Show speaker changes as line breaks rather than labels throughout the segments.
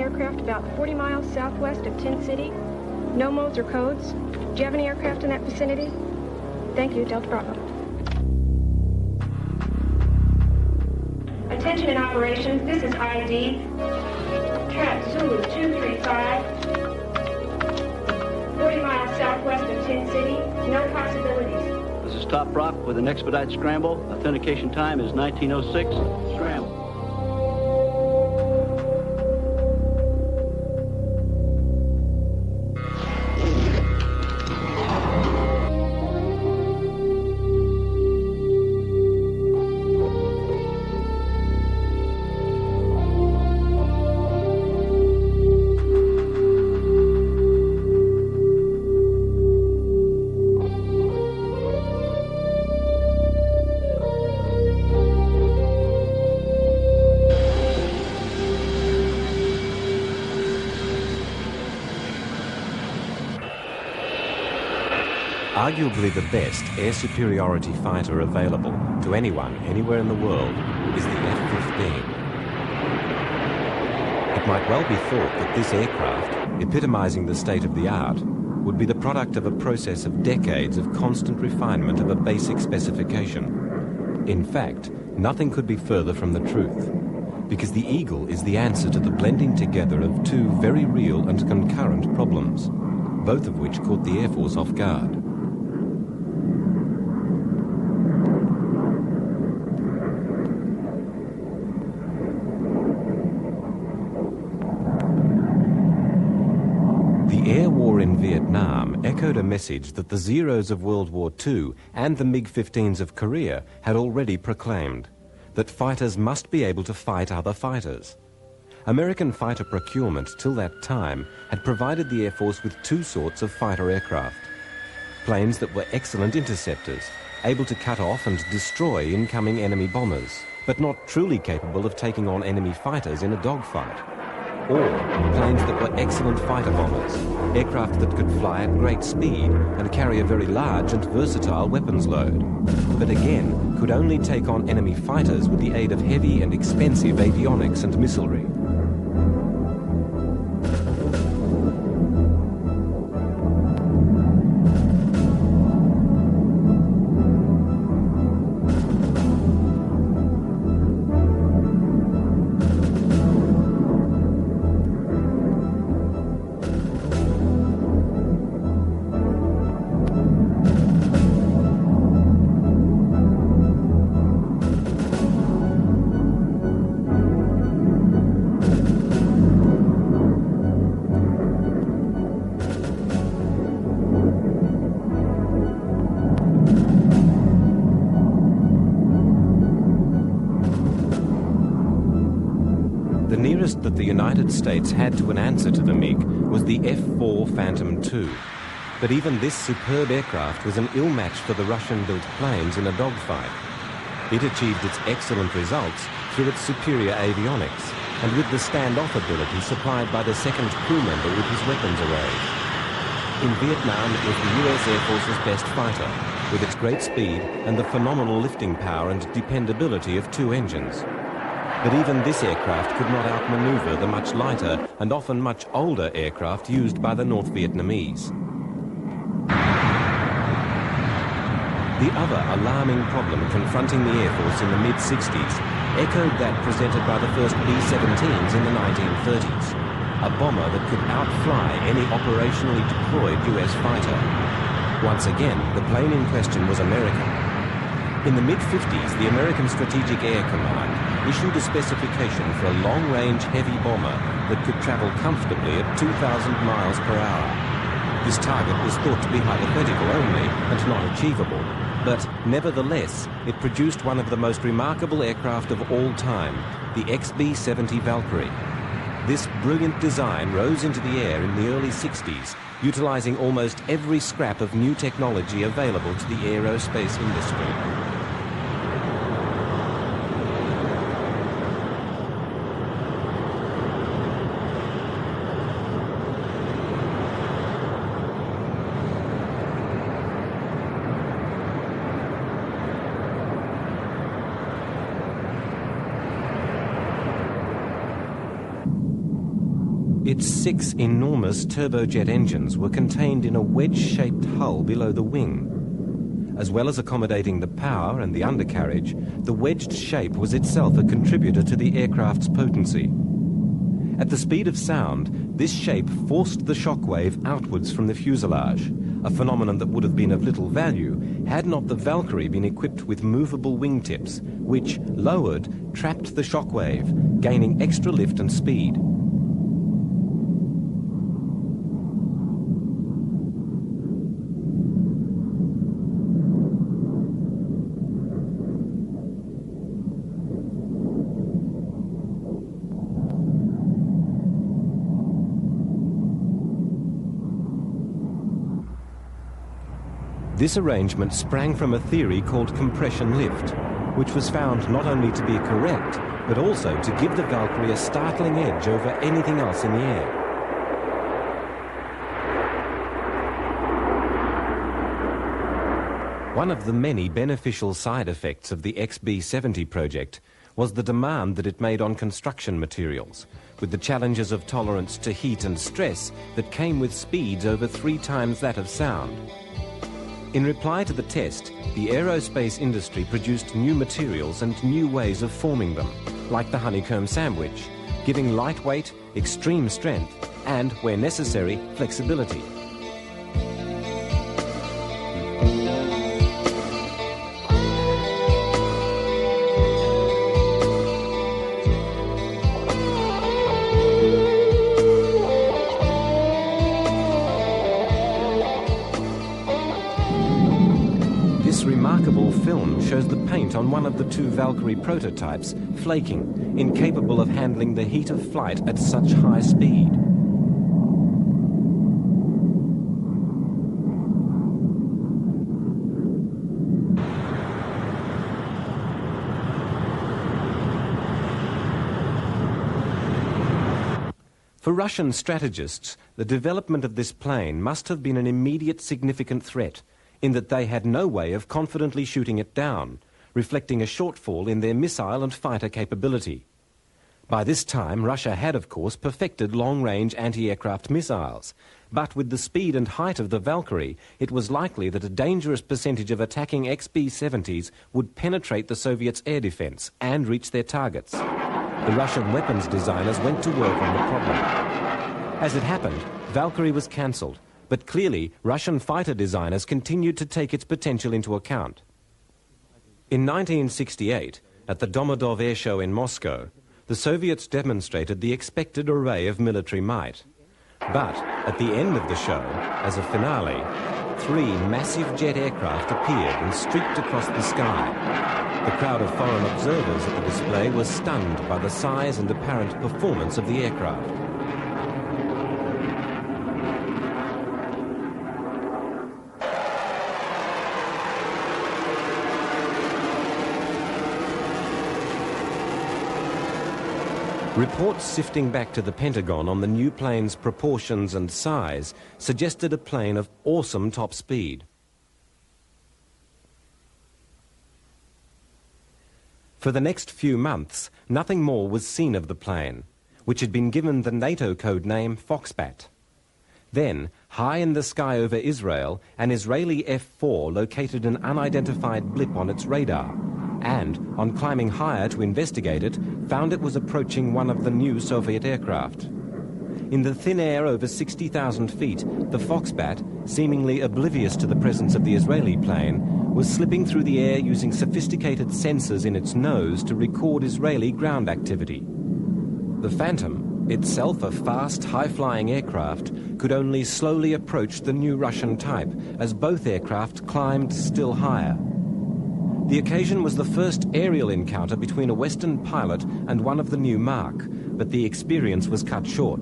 aircraft about 40 miles southwest of Tin City. No modes or codes. Do you have any aircraft in that vicinity? Thank you, Delta Bravo. Attention in operations, this is ID. Track Zulu 235. 40 miles southwest of Tin City. No possibilities.
This is Top Rock with an expedite scramble. Authentication time is 1906. Scramble.
Arguably the best air superiority fighter available to anyone, anywhere in the world, is the F-15. It might well be thought that this aircraft, epitomizing the state of the art, would be the product of a process of decades of constant refinement of a basic specification. In fact, nothing could be further from the truth, because the Eagle is the answer to the blending together of two very real and concurrent problems, both of which caught the Air Force off guard. The air war in Vietnam echoed a message that the Zeros of World War II and the MiG-15s of Korea had already proclaimed, that fighters must be able to fight other fighters. American fighter procurement till that time had provided the Air Force with two sorts of fighter aircraft. Planes that were excellent interceptors, able to cut off and destroy incoming enemy bombers, but not truly capable of taking on enemy fighters in a dogfight. Or planes that were excellent fighter bombers, aircraft that could fly at great speed and carry a very large and versatile weapons load, but again could only take on enemy fighters with the aid of heavy and expensive avionics and missilery. That the United States had to an answer to the MiG was the F-4 Phantom II. But even this superb aircraft was an ill match for the Russian-built planes in a dogfight. It achieved its excellent results through its superior avionics and with the standoff ability supplied by the second crew member with his weapons arrays. In Vietnam, it was the US Air Force's best fighter, with its great speed and the phenomenal lifting power and dependability of two engines. But even this aircraft could not outmaneuver the much lighter and often much older aircraft used by the North Vietnamese. The other alarming problem confronting the Air Force in the mid-60s echoed that presented by the first B-17s in the 1930s, a bomber that could outfly any operationally deployed US fighter. Once again, the plane in question was American. In the mid-50s, the American Strategic Air Command issued a specification for a long-range heavy bomber that could travel comfortably at 2,000 miles per hour. This target was thought to be hypothetical only and not achievable, but nevertheless, it produced one of the most remarkable aircraft of all time, the XB-70 Valkyrie. This brilliant design rose into the air in the early 60s, utilizing almost every scrap of new technology available to the aerospace industry. Its 6 enormous turbojet engines were contained in a wedge-shaped hull below the wing. As well as accommodating the power and the undercarriage, the wedged shape was itself a contributor to the aircraft's potency. At the speed of sound, this shape forced the shockwave outwards from the fuselage, a phenomenon that would have been of little value had not the Valkyrie been equipped with movable wingtips, which, lowered, trapped the shockwave, gaining extra lift and speed. This arrangement sprang from a theory called compression lift, which was found not only to be correct, but also to give the Valkyrie a startling edge over anything else in the air. One of the many beneficial side effects of the XB-70 project was the demand that it made on construction materials, with the challenges of tolerance to heat and stress that came with speeds over 3 times that of sound. In reply to the test, the aerospace industry produced new materials and new ways of forming them, like the honeycomb sandwich, giving lightweight, extreme strength, and, where necessary, flexibility. Film shows the paint on one of the 2 Valkyrie prototypes flaking, incapable of handling the heat of flight at such high speed. For Russian strategists, the development of this plane must have been an immediate significant threat, in that they had no way of confidently shooting it down, reflecting a shortfall in their missile and fighter capability. By this time, Russia had, of course, perfected long-range anti-aircraft missiles, but with the speed and height of the Valkyrie, it was likely that a dangerous percentage of attacking XB-70s would penetrate the Soviets' air defense and reach their targets. The Russian weapons designers went to work on the problem. As it happened, Valkyrie was cancelled, but clearly, Russian fighter designers continued to take its potential into account. In 1968, at the Domodov Air Show in Moscow, the Soviets demonstrated the expected array of military might. But at the end of the show, as a finale, 3 massive jet aircraft appeared and streaked across the sky. The crowd of foreign observers at the display was stunned by the size and apparent performance of the aircraft. Reports sifting back to the Pentagon on the new plane's proportions and size suggested a plane of awesome top speed. For the next few months, nothing more was seen of the plane, which had been given the NATO code name Foxbat. Then, high in the sky over Israel, an Israeli F-4 located an unidentified blip on its radar, and, on climbing higher to investigate it, found it was approaching one of the new Soviet aircraft. In the thin air over 60,000 feet, the Foxbat, seemingly oblivious to the presence of the Israeli plane, was slipping through the air using sophisticated sensors in its nose to record Israeli ground activity. The Phantom, itself a fast, high-flying aircraft, could only slowly approach the new Russian type as both aircraft climbed still higher. The occasion was the first aerial encounter between a Western pilot and one of the new Mark, but the experience was cut short.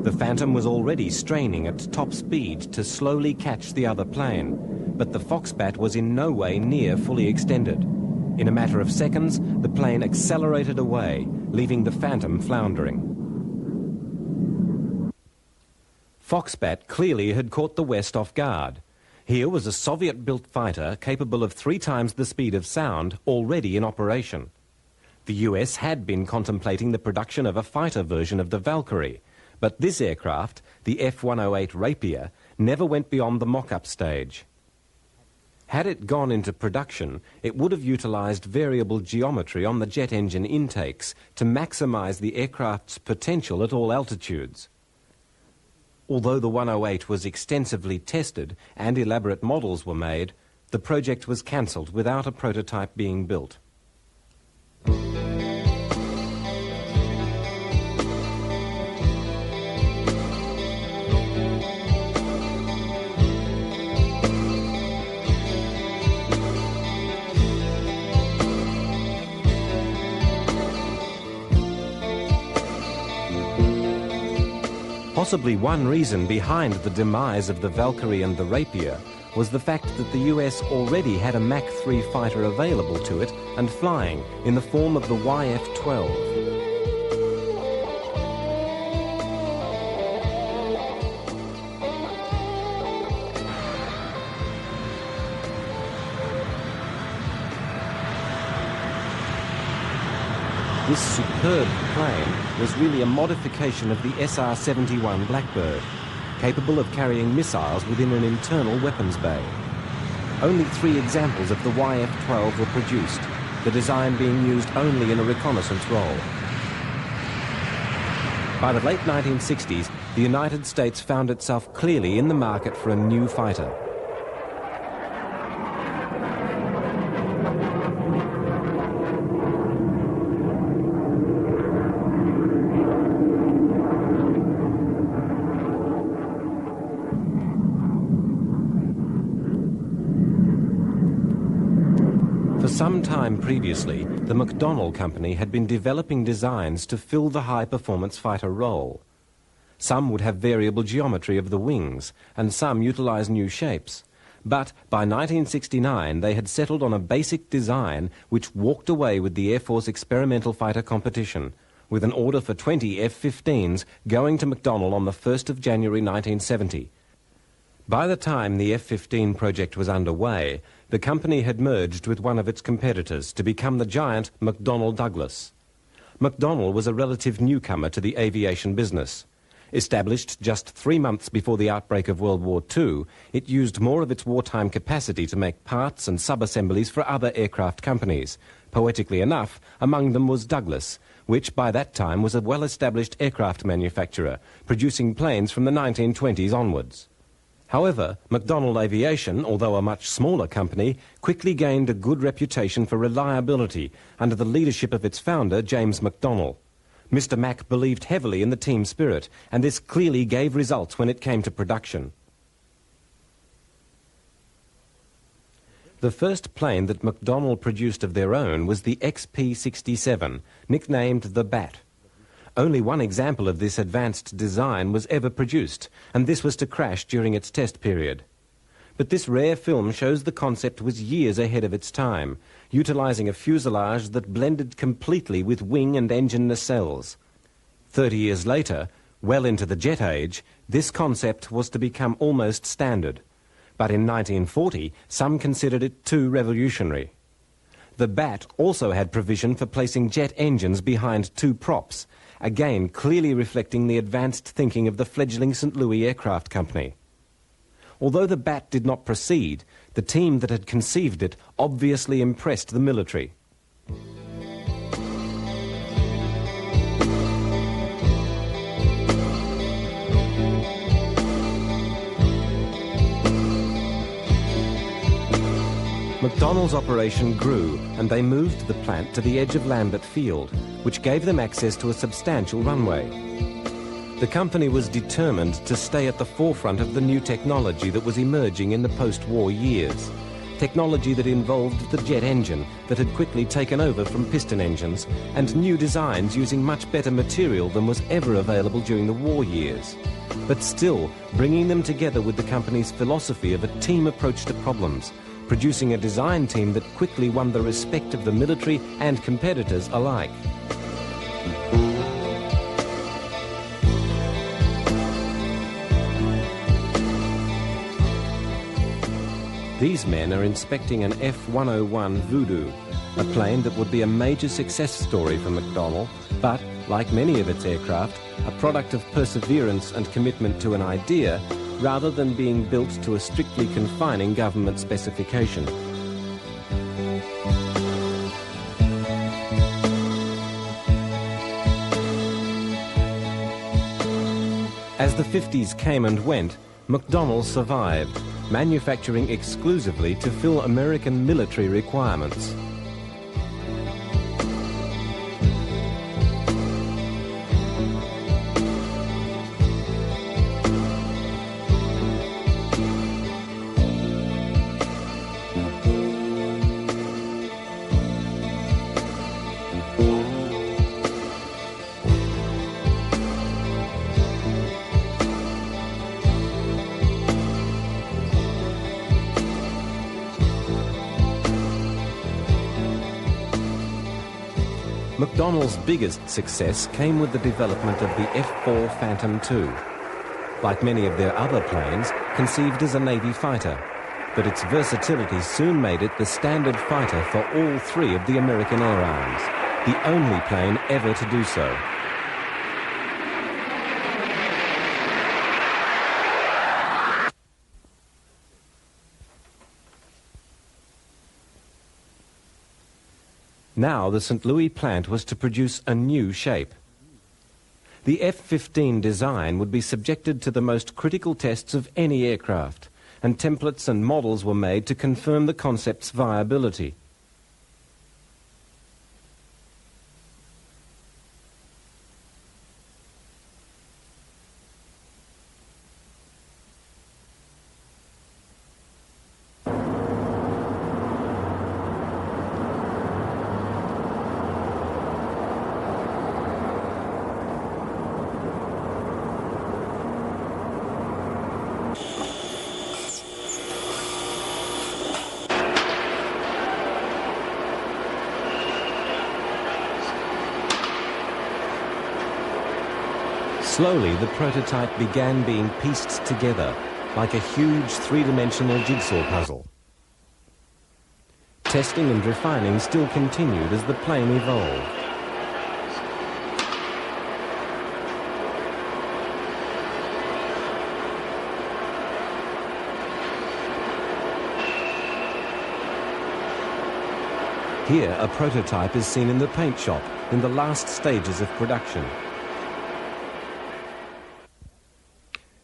The Phantom was already straining at top speed to slowly catch the other plane, but the Foxbat was in no way near fully extended. In a matter of seconds, the plane accelerated away, leaving the Phantom floundering. Foxbat clearly had caught the West off guard. Here was a Soviet-built fighter capable of 3 times the speed of sound already in operation. The US had been contemplating the production of a fighter version of the Valkyrie, But this aircraft, the F-108 Rapier, never went beyond the mock-up stage. Had it gone into production, it would have utilised variable geometry on the jet engine intakes to maximise the aircraft's potential at all altitudes. Although the 108 was extensively tested and elaborate models were made, the project was cancelled without a prototype being built. Possibly one reason behind the demise of the Valkyrie and the Rapier was the fact that the US already had a Mach 3 fighter available to it and flying in the form of the YF-12. This superb plane was really a modification of the SR-71 Blackbird, capable of carrying missiles within an internal weapons bay. Only 3 examples of the YF-12 were produced, the design being used only in a reconnaissance role. By the late 1960s, the United States found itself clearly in the market for a new fighter. Some time previously, the McDonnell Company had been developing designs to fill the high-performance fighter role. Some would have variable geometry of the wings, and some utilize new shapes. But by 1969, they had settled on a basic design which walked away with the Air Force experimental fighter competition, with an order for 20 F-15s going to McDonnell on the 1st of January 1970. By the time the F-15 project was underway, the company had merged with one of its competitors to become the giant McDonnell Douglas. McDonnell was a relative newcomer to the aviation business. Established just 3 months before the outbreak of World War II, it used more of its wartime capacity to make parts and sub-assemblies for other aircraft companies. Poetically enough, among them was Douglas, which by that time was a well-established aircraft manufacturer, producing planes from the 1920s onwards. However, McDonnell Aviation, although a much smaller company, quickly gained a good reputation for reliability under the leadership of its founder, James McDonnell. Mr. Mack believed heavily in the team spirit, and this clearly gave results when it came to production. The first plane that McDonnell produced of their own was the XP-67, nicknamed the Bat. Only one example of this advanced design was ever produced, and this was to crash during its test period. But this rare film shows the concept was years ahead of its time, utilizing a fuselage that blended completely with wing and engine nacelles. 30 years later, well into the jet age, this concept was to become almost standard. But in 1940, some considered it too revolutionary. The Bat also had provision for placing jet engines behind 2 props, again clearly reflecting the advanced thinking of the fledgling St. Louis Aircraft Company. Although the Bat did not proceed, the team that had conceived it obviously impressed the military. McDonnell's operation grew, and they moved the plant to the edge of Lambert Field, which gave them access to a substantial runway. The company was determined to stay at the forefront of the new technology that was emerging in the post-war years. Technology that involved the jet engine that had quickly taken over from piston engines, and new designs using much better material than was ever available during the war years. But still, bringing them together with the company's philosophy of a team approach to problems, producing a design team that quickly won the respect of the military and competitors alike. These men are inspecting an F-101 Voodoo, a plane that would be a major success story for McDonnell, but like many of its aircraft, a product of perseverance and commitment to an idea, rather than being built to a strictly confining government specification. As the 50s came and went, McDonnell survived, manufacturing exclusively to fill American military requirements. McDonnell's biggest success came with the development of the F-4 Phantom II. Like many of their other planes, conceived as a Navy fighter, but its versatility soon made it the standard fighter for all three of the American air arms, the only plane ever to do so. Now the St. Louis plant was to produce a new shape. The F-15 design would be subjected to the most critical tests of any aircraft, and templates and models were made to confirm the concept's viability. Slowly, the prototype began being pieced together like a huge three-dimensional jigsaw puzzle. Testing and refining still continued as the plane evolved. Here, a prototype is seen in the paint shop in the last stages of production.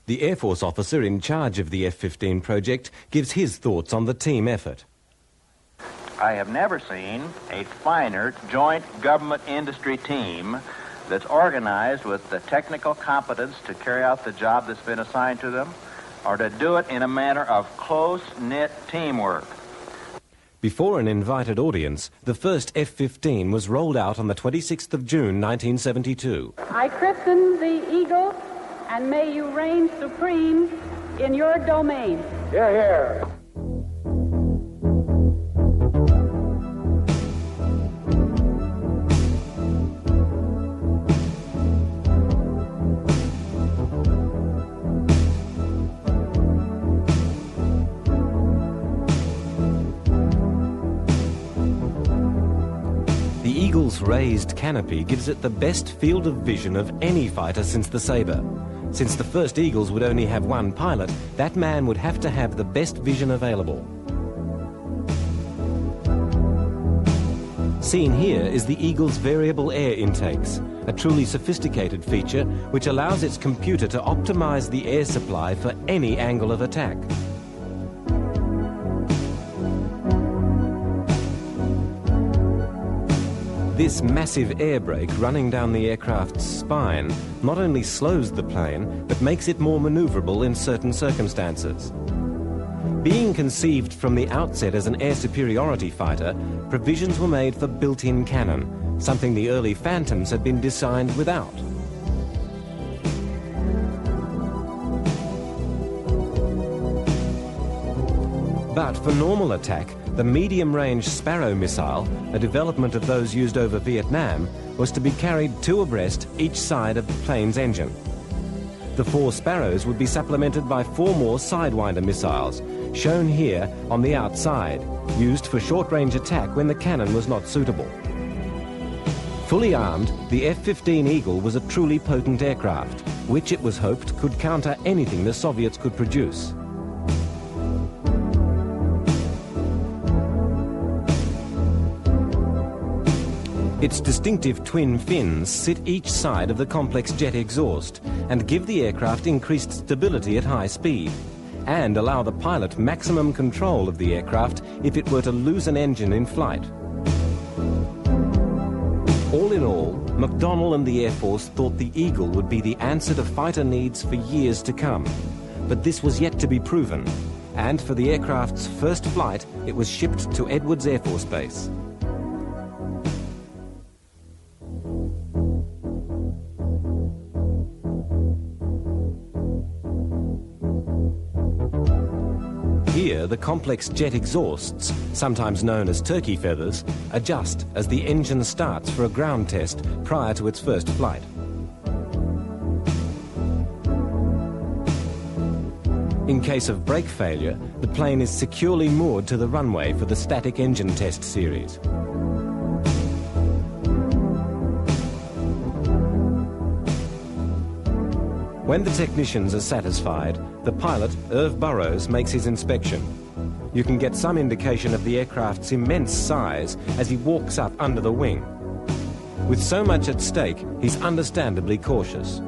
The Air Force officer in charge of the F-15 project gives his thoughts on the team effort.
I have never seen a finer joint government-industry team that's organized with the technical competence to carry out the job that's been assigned to them, or to do it in a manner of close-knit teamwork.
Before an invited audience, the first F-15 was rolled out on the 26th of June, 1972.
I christen the Eagle, and may you reign supreme in your domain.
Hear, hear.
The Eagle's raised canopy gives it the best field of vision of any fighter since the Sabre. Since the first Eagles would only have one pilot, that man would have to have the best vision available. Seen here is the Eagle's variable air intakes, a truly sophisticated feature which allows its computer to optimize the air supply for any angle of attack. This massive air brake running down the aircraft's spine not only slows the plane, but makes it more maneuverable in certain circumstances. Being conceived from the outset as an air superiority fighter, provisions were made for built-in cannon, something the early Phantoms had been designed without. But for normal attack, the medium-range Sparrow missile, a development of those used over Vietnam, was to be carried two abreast each side of the plane's engine. The 4 Sparrows would be supplemented by 4 more Sidewinder missiles, shown here on the outside, used for short-range attack when the cannon was not suitable. Fully armed, the F-15 Eagle was a truly potent aircraft, which it was hoped could counter anything the Soviets could produce. Its distinctive twin fins sit each side of the complex jet exhaust and give the aircraft increased stability at high speed, and allow the pilot maximum control of the aircraft if it were to lose an engine in flight. All in all, McDonnell and the Air Force thought the Eagle would be the answer to fighter needs for years to come. But this was yet to be proven, and for the aircraft's first flight, it was shipped to Edwards Air Force Base. Here, the complex jet exhausts, sometimes known as turkey feathers, adjust as the engine starts for a ground test prior to its first flight. In case of brake failure, the plane is securely moored to the runway for the static engine test series. When the technicians are satisfied, the pilot, Irv Burrows, makes his inspection. You can get some indication of the aircraft's immense size as he walks up under the wing. With so much at stake, he's understandably cautious.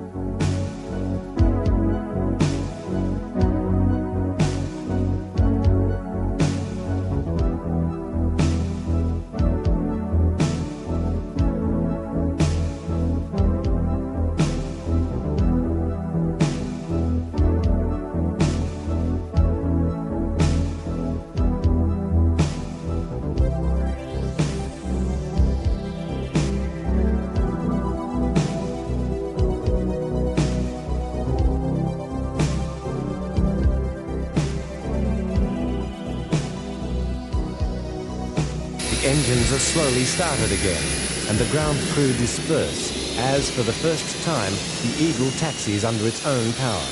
Engines are slowly started again, and the ground crew disperse as, for the first time, the Eagle taxis under its own power.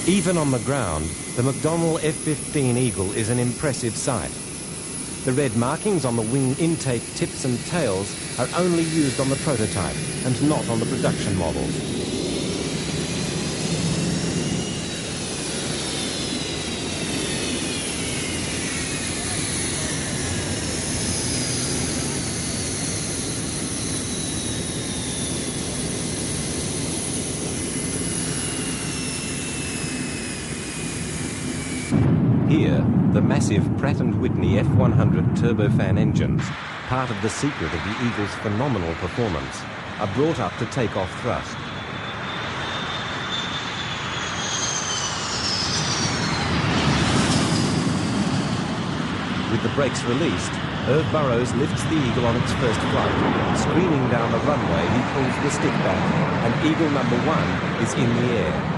Even on the ground, the McDonnell F-15 Eagle is an impressive sight. The red markings on the wing intake tips and tails are only used on the prototype and not on the production models. Here, the massive Pratt & Whitney F-100 turbofan engines, part of the secret of the Eagle's phenomenal performance, are brought up to take-off thrust. With the brakes released, Irv Burrows lifts the Eagle on its first flight. Screaming down the runway, he pulls the stick back, and Eagle number 1 is in the air.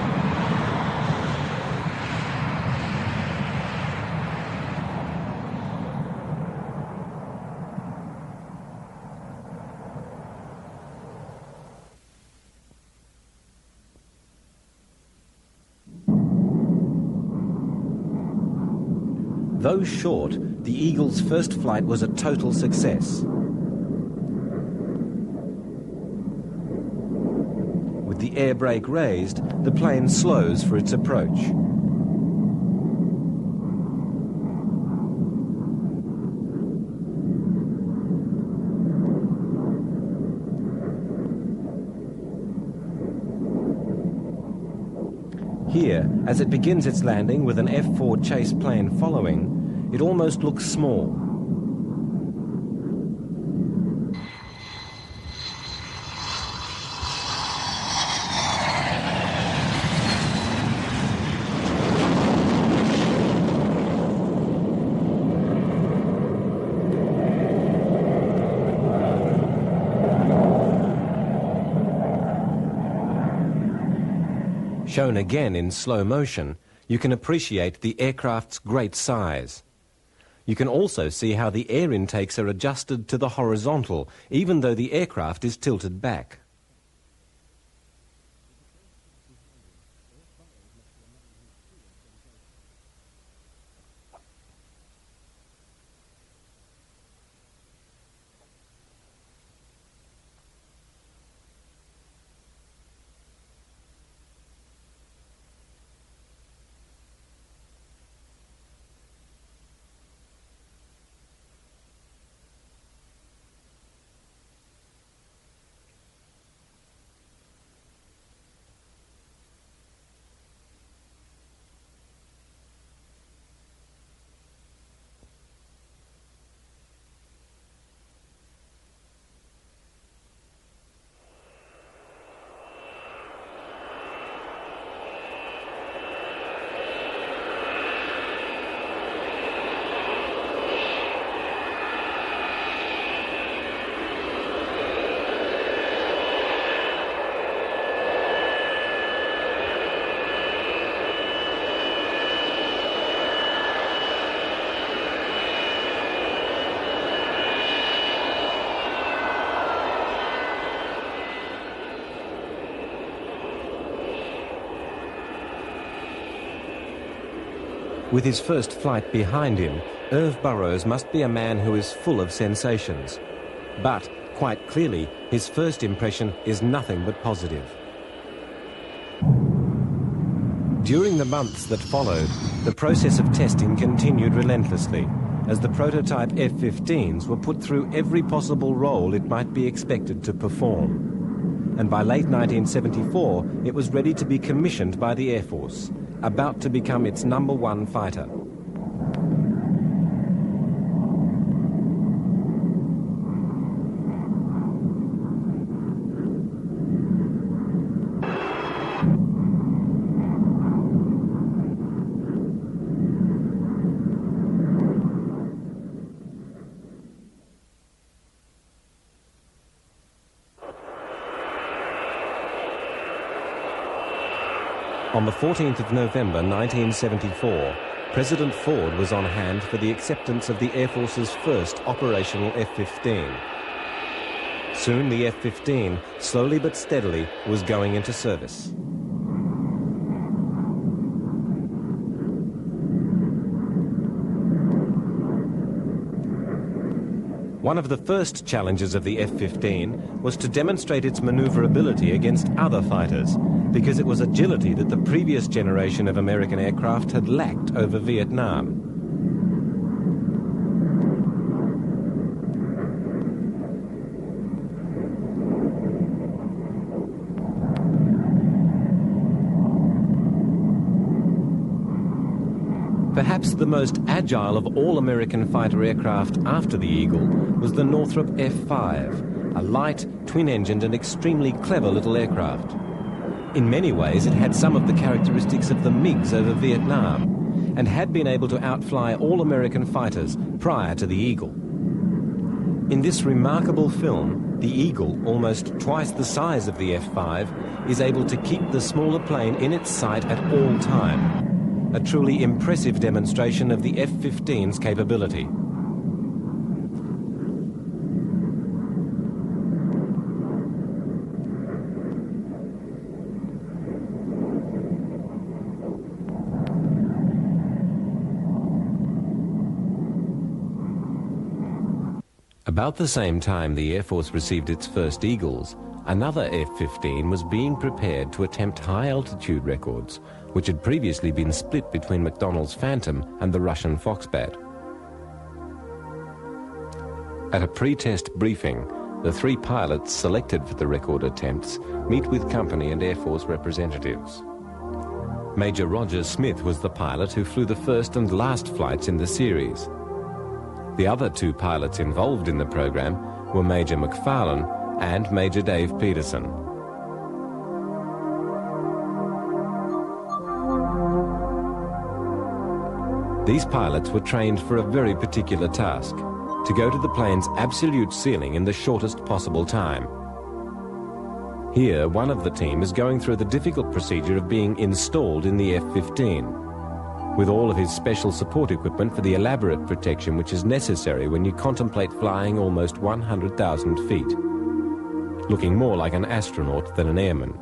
Though short, the Eagle's first flight was a total success. With the air brake raised, the plane slows for its approach. Here, as it begins its landing with an F-4 chase plane following, it almost looks small. Shown again in slow motion, you can appreciate the aircraft's great size. You can also see how the air intakes are adjusted to the horizontal, even though the aircraft is tilted back. With his first flight behind him, Irv Burrows must be a man who is full of sensations. But, quite clearly, his first impression is nothing but positive. During the months that followed, the process of testing continued relentlessly, as the prototype F-15s were put through every possible role it might be expected to perform. And by late 1974, it was ready to be commissioned by the Air Force, about to become its #1 fighter. On the 14th of November 1974, President Ford was on hand for the acceptance of the Air Force's first operational F-15. Soon the F-15, slowly but steadily, was going into service. One of the first challenges of the F-15 was to demonstrate its maneuverability against other fighters, because it was agility that the previous generation of American aircraft had lacked over Vietnam. Perhaps the most agile of all American fighter aircraft after the Eagle was the Northrop F-5, a light, twin-engined and extremely clever little aircraft. In many ways, it had some of the characteristics of the MiGs over Vietnam and had been able to outfly all American fighters prior to the Eagle. In this remarkable film, the Eagle, almost twice the size of the F-5, is able to keep the smaller plane in its sight at all time. A truly impressive demonstration of the F-15's capability. About the same time the Air Force received its first Eagles, another F-15 was being prepared to attempt high-altitude records, which had previously been split between McDonnell's Phantom and the Russian Foxbat. At a pre-test briefing, the 3 pilots selected for the record attempts meet with company and Air Force representatives. Major Roger Smith was the pilot who flew the first and last flights in the series. The other 2 pilots involved in the program were Major McFarlane and Major Dave Peterson. These pilots were trained for a very particular task, to go to the plane's absolute ceiling in the shortest possible time. Here, one of the team is going through the difficult procedure of being installed in the F-15. with all of his special support equipment for the elaborate protection which is necessary when you contemplate flying almost 100,000 feet, looking more like an astronaut than an airman.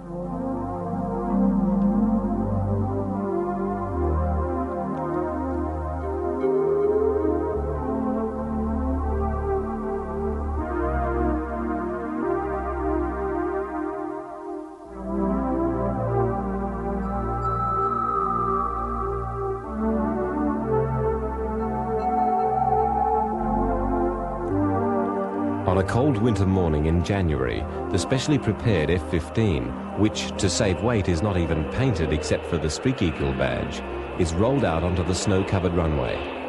On a cold winter morning in January, the specially prepared F-15, which, to save weight, is not even painted except for the Streak Eagle badge, is rolled out onto the snow-covered runway.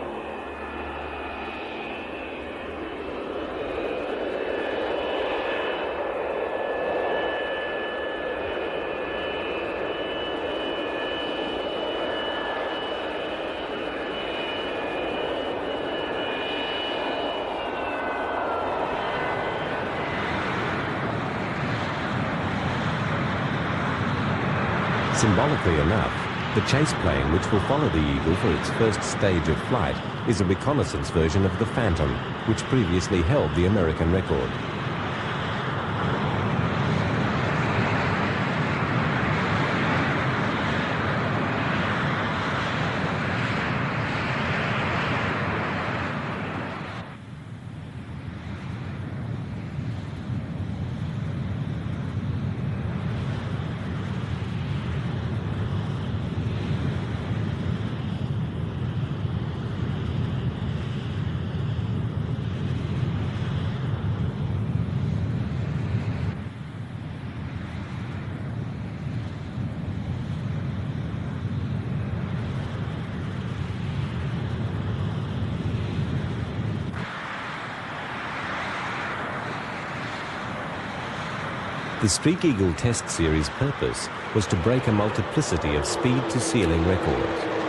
Symbolically enough, the chase plane which will follow the Eagle for its first stage of flight is a reconnaissance version of the Phantom, which previously held the American record. The Streak Eagle test series purpose was to break a multiplicity of speed-to-ceiling records.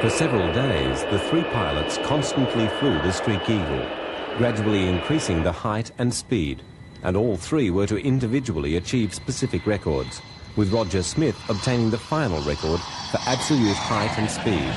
For several days, the three pilots constantly flew the Streak Eagle, gradually increasing the height and speed, and all three were to individually achieve specific records, with Roger Smith obtaining the final record for absolute height and speed.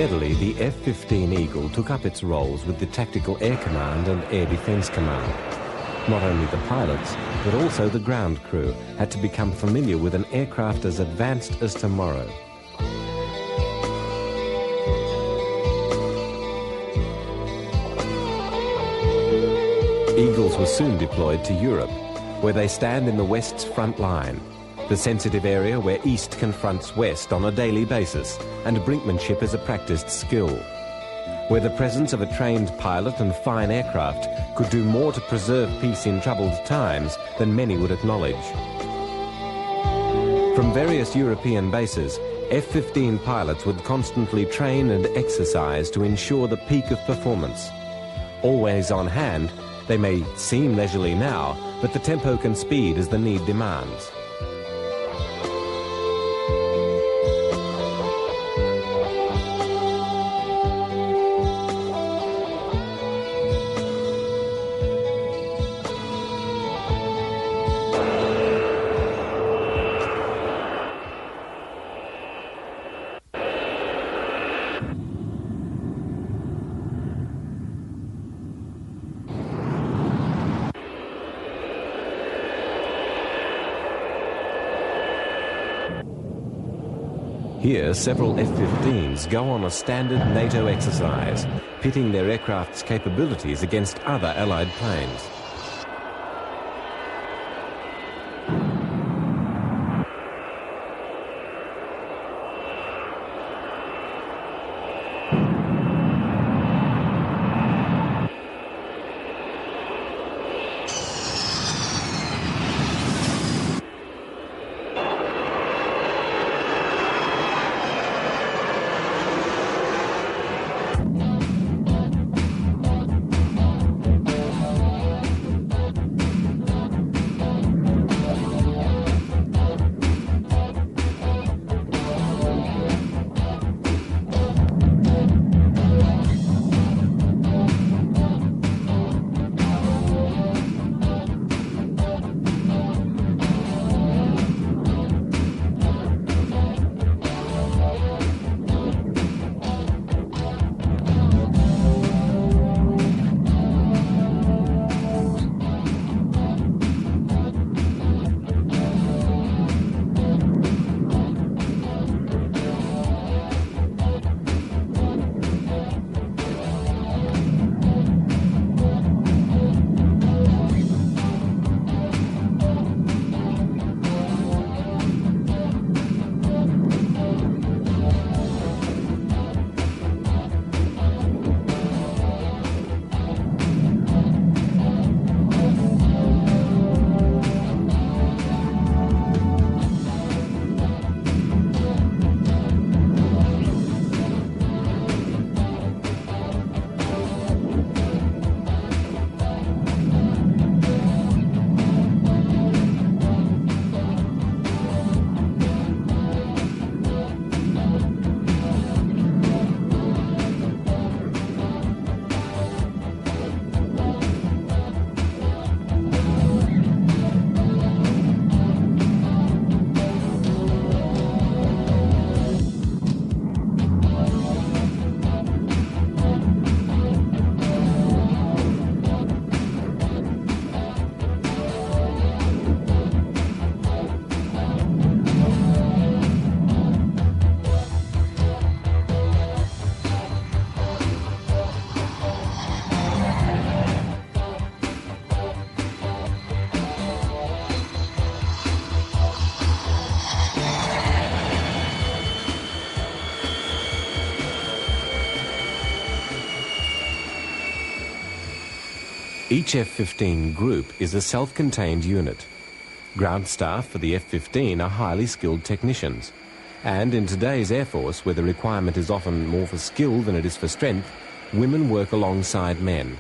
Steadily, the F-15 Eagle took up its roles with the Tactical Air Command and Air Defence Command. Not only the pilots, but also the ground crew had to become familiar with an aircraft as advanced as tomorrow. Eagles were soon deployed to Europe, where they stand in the West's front line, the sensitive area where East confronts West on a daily basis, and brinkmanship is a practiced skill, where the presence of a trained pilot and fine aircraft could do more to preserve peace in troubled times than many would acknowledge. From various European bases, F-15 pilots would constantly train and exercise to ensure the peak of performance. Always on hand, they may seem leisurely now, but the tempo can speed as the need demands. Here, several F-15s go on a standard NATO exercise, pitting their aircraft's capabilities against other Allied planes. Each F-15 group is a self-contained unit. Ground staff for the F-15 are highly skilled technicians. And in today's Air Force, where the requirement is often more for skill than it is for strength, women work alongside men.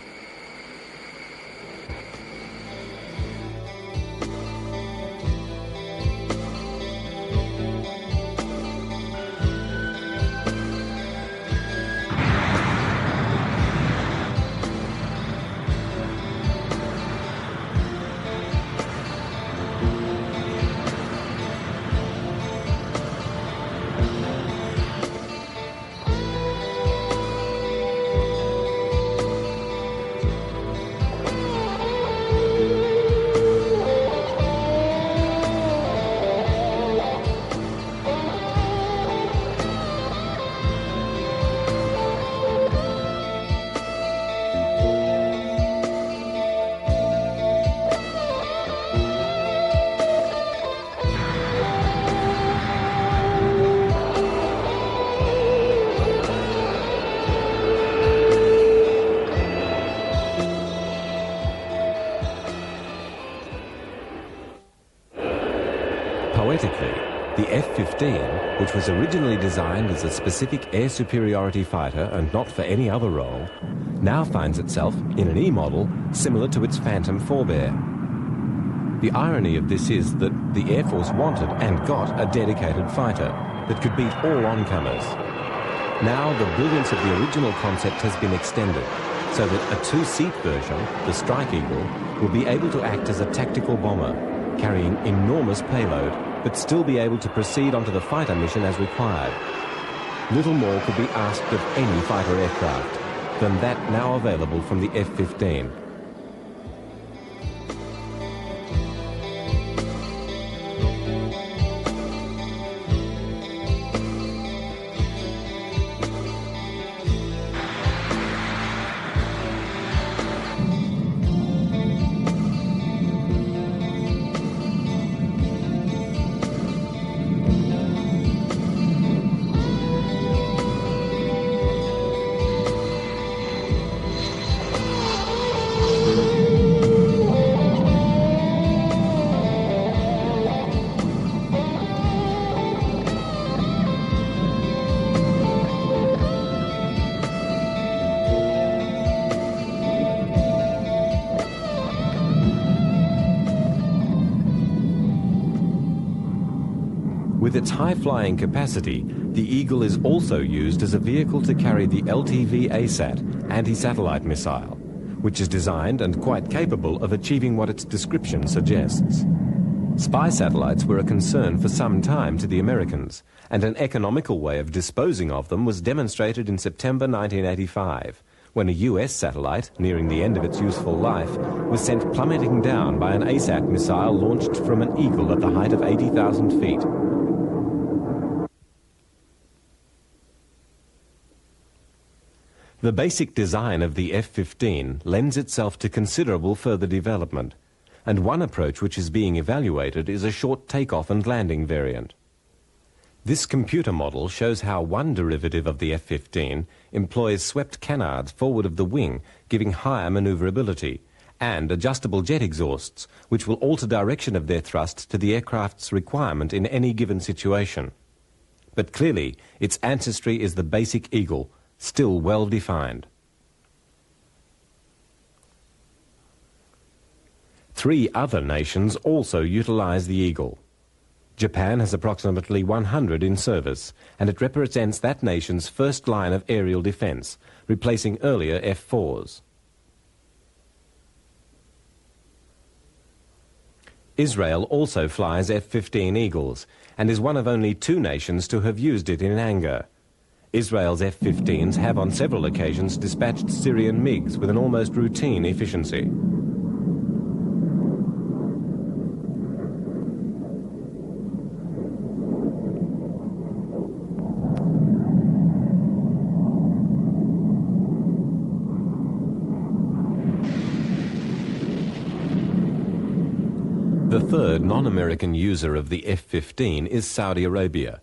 Parenthetically, the F-15, which was originally designed as a specific air superiority fighter and not for any other role, now finds itself in an E-model similar to its Phantom forebear. The irony of this is that the Air Force wanted and got a dedicated fighter that could beat all oncomers. Now the brilliance of the original concept has been extended so that a two-seat version, the Strike Eagle, will be able to act as a tactical bomber, carrying enormous payload, but still be able to proceed onto the fighter mission as required. Little more could be asked of any fighter aircraft than that now available from the F-15. With its high-flying capacity, the Eagle is also used as a vehicle to carry the LTV ASAT anti-satellite missile, which is designed and quite capable of achieving what its description suggests. Spy satellites were a concern for some time to the Americans, and an economical way of disposing of them was demonstrated in September 1985, when a US satellite, nearing the end of its useful life, was sent plummeting down by an ASAT missile launched from an Eagle at the height of 80,000 feet. The basic design of the F-15 lends itself to considerable further development, and one approach which is being evaluated is a short takeoff and landing variant. This computer model shows how one derivative of the F-15 employs swept canards forward of the wing, giving higher maneuverability, and adjustable jet exhausts, which will alter direction of their thrust to the aircraft's requirement in any given situation. But clearly, its ancestry is the basic Eagle, still well defined. Three other nations also utilize the Eagle. Japan has approximately 100 in service, and it represents that nation's first line of aerial defense, replacing earlier F-4s. Israel also flies F-15 Eagles, and is one of only two nations to have used it in anger. Israel's F-15s have on several occasions dispatched Syrian MiGs with an almost routine efficiency. The third non-American user of the F-15 is Saudi Arabia.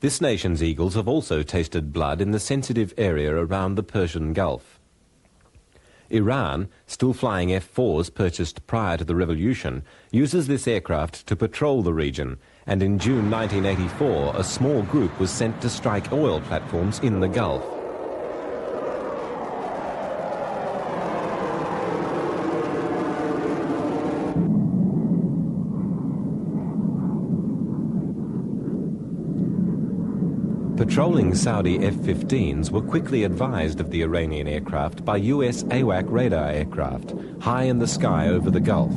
This nation's Eagles have also tasted blood in the sensitive area around the Persian Gulf. Iran, still flying F-4s purchased prior to the revolution, uses this aircraft to patrol the region, and in June 1984 a small group was sent to strike oil platforms in the Gulf. Patrolling Saudi F-15s were quickly advised of the Iranian aircraft by US AWAC radar aircraft, high in the sky over the Gulf.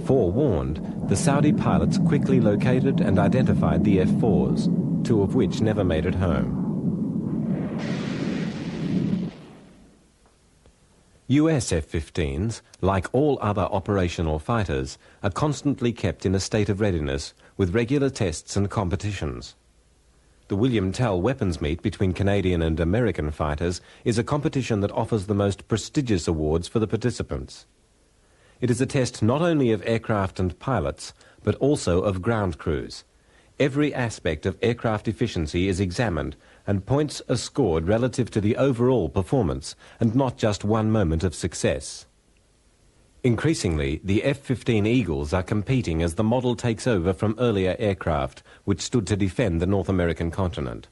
Forewarned, the Saudi pilots quickly located and identified the F-4s, two of which never made it home. US F-15s, like all other operational fighters, are constantly kept in a state of readiness with regular tests and competitions. The William Tell weapons meet between Canadian and American fighters is a competition that offers the most prestigious awards for the participants. It is a test not only of aircraft and pilots, but also of ground crews. every aspect of aircraft efficiency is examined and points are scored relative to the overall performance and not just one moment of success. Increasingly, the F-15 Eagles are competing as the model takes over from earlier aircraft, which stood to defend the North American continent.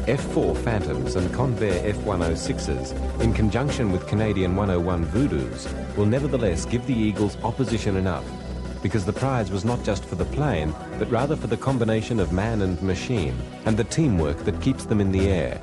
F-4 Phantoms and Convair F-106s, in conjunction with Canadian 101 Voodoos, will nevertheless give the Eagles opposition enough, because the prize was not just for the plane, but rather for the combination of man and machine, and the teamwork that keeps them in the air.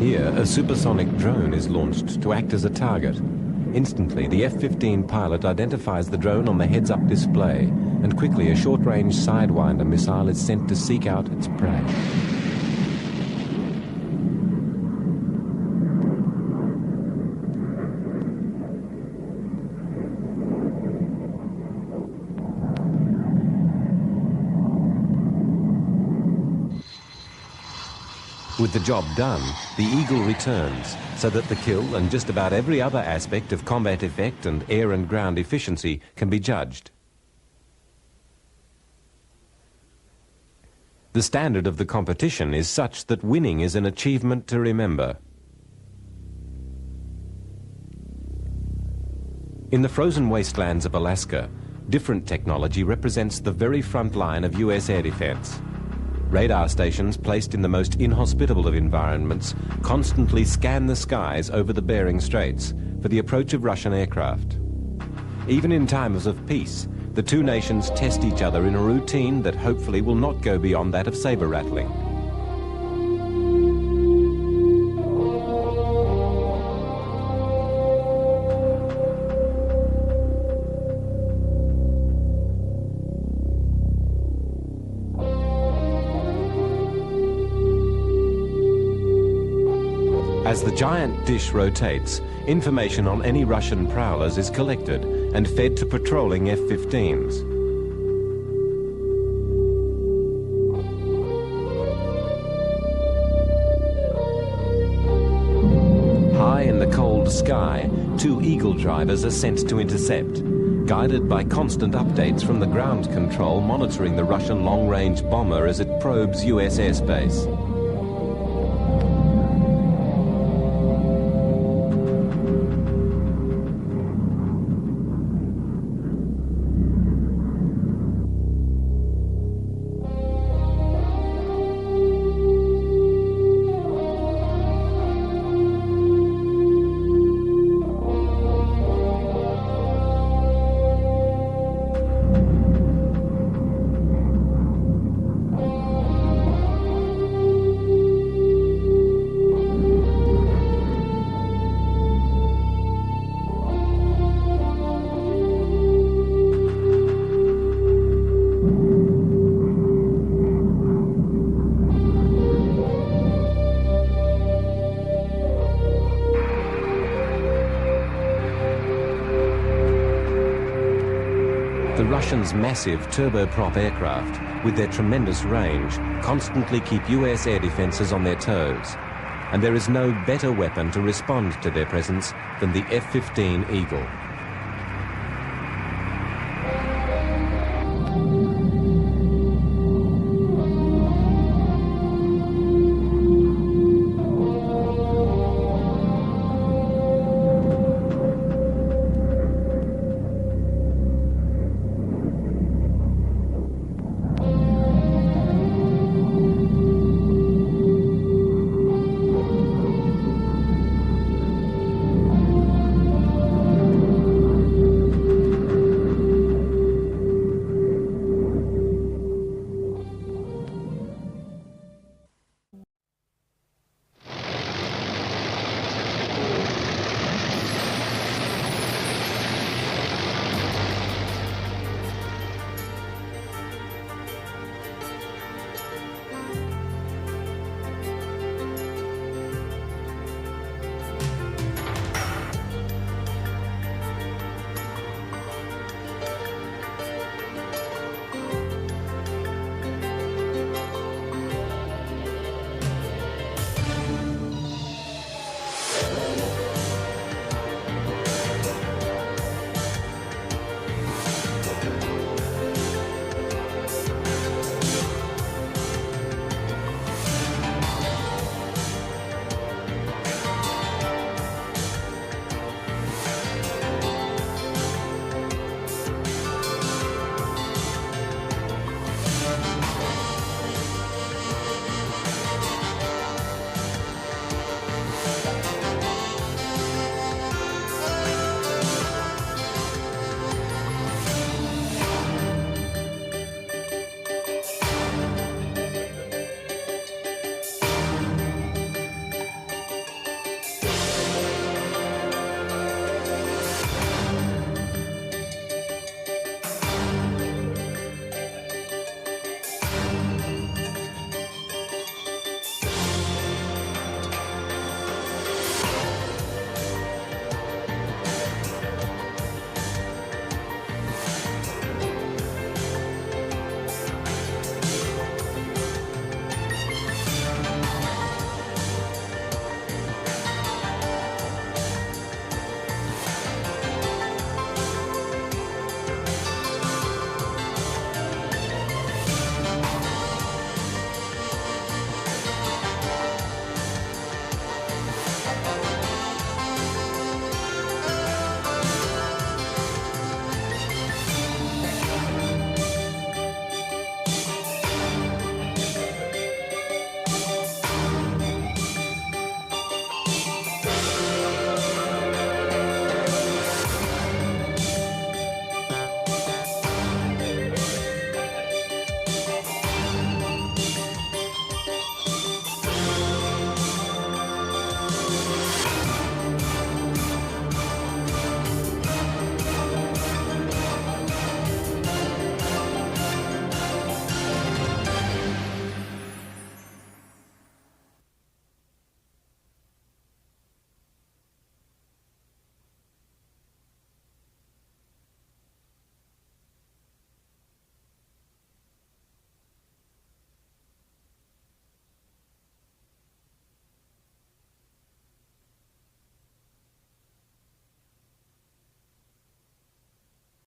Here, a supersonic drone is launched to act as a target. Instantly, the F-15 pilot identifies the drone on the heads-up display, and quickly a short-range Sidewinder missile is sent to seek out its prey. With the job done, the Eagle returns, so that the kill and just about every other aspect of combat effect and air and ground efficiency can be judged. The standard of the competition is such that winning is an achievement to remember. In the frozen wastelands of Alaska, different technology represents the very front line of US air defense. Radar stations placed in the most inhospitable of environments constantly scan the skies over the Bering Straits for the approach of Russian aircraft. Even in times of peace, the two nations test each other in a routine that hopefully will not go beyond that of saber rattling. As the giant dish rotates, information on any Russian prowlers is collected and fed to patrolling F-15s. High in the cold sky, two Eagle drivers are sent to intercept, guided by constant updates from the ground control monitoring the Russian long-range bomber as it probes US airspace. The Russians' massive turboprop aircraft, with their tremendous range, constantly keep US air defenses on their toes. And there is no better weapon to respond to their presence than the F-15 Eagle.